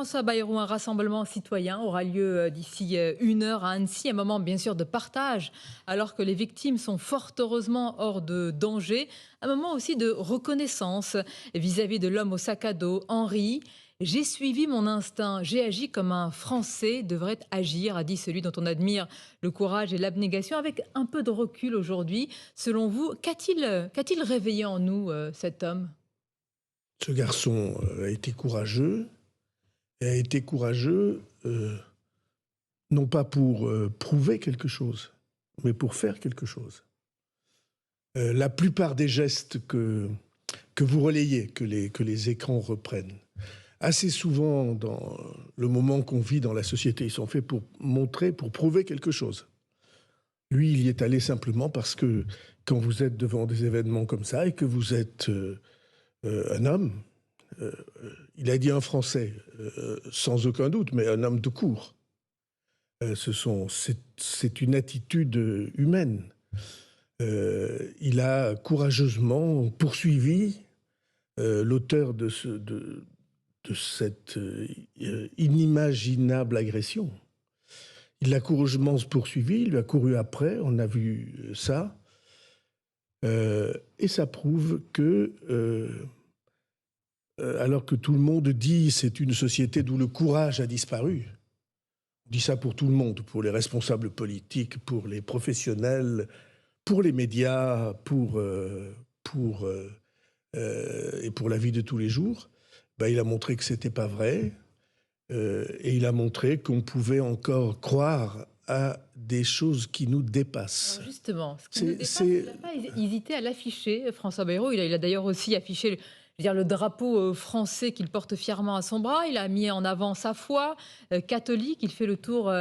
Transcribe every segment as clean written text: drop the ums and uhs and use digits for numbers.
François Bayrou, un rassemblement citoyen aura lieu d'ici 1 heure à Annecy, un moment bien sûr de partage, alors que les victimes sont fort heureusement hors de danger, un moment aussi de reconnaissance vis-à-vis de l'homme au sac à dos, Henri. J'ai suivi mon instinct, j'ai agi comme un Français devrait agir, a dit celui dont on admire le courage et l'abnégation. Avec un peu de recul aujourd'hui, selon vous, qu'a-t-il réveillé en nous, cet homme? Ce garçon a été courageux, et a été courageux non pas pour prouver quelque chose, mais pour faire quelque chose. La plupart des gestes que vous relayez, que les écrans reprennent, assez souvent dans le moment qu'on vit dans la société, ils sont faits pour montrer, pour prouver quelque chose. Lui, il y est allé simplement parce que quand vous êtes devant des événements comme ça et que vous êtes un homme, il a dit un Français, sans aucun doute, mais un homme de cour. C'est une attitude humaine. Il a courageusement poursuivi l'auteur de cette inimaginable agression. Il l'a courageusement poursuivi, il lui a couru après, on a vu ça. Et ça prouve que alors que tout le monde dit c'est une société d'où le courage a disparu. On dit ça pour tout le monde, pour les responsables politiques, pour les professionnels, pour les médias, et pour la vie de tous les jours. Ben, il a montré que c'était pas vrai, et il a montré qu'on pouvait encore croire à des choses qui nous dépassent. Alors justement, ce qui nous dépasse, il n'a pas hésité à l'afficher, François Bayrou. Il a d'ailleurs aussi affiché le drapeau français qu'il porte fièrement à son bras. Il a mis en avant sa foi catholique. Il fait le tour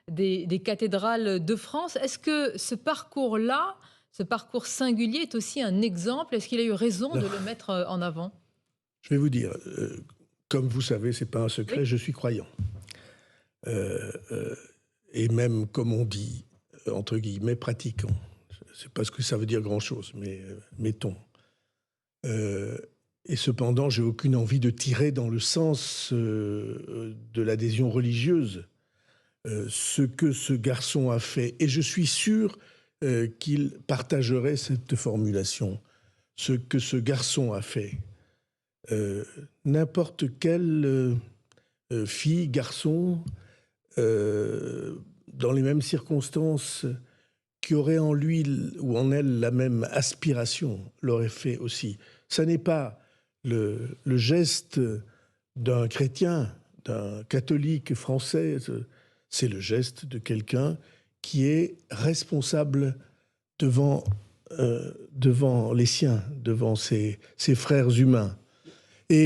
des cathédrales de France. Est-ce que ce parcours-là, ce parcours singulier, est aussi un exemple? Est-ce qu'il a eu raison de le mettre en avant? Je vais vous dire, comme vous savez, c'est pas un secret, Oui. je suis croyant. Et même, comme on dit, entre guillemets, pratiquant. C'est pas ce que ça veut dire grand-chose, mais mettons. Et cependant, j'ai aucune envie de tirer dans le sens de l'adhésion religieuse ce que ce garçon a fait. Et je suis sûr qu'il partagerait cette formulation. Ce que ce garçon a fait. N'importe quelle fille, garçon, dans les mêmes circonstances, qui aurait en lui ou en elle la même aspiration, l'aurait fait aussi. Ça n'est pas le geste d'un chrétien, d'un catholique français, c'est le geste de quelqu'un qui est responsable devant les siens, devant ses frères humains.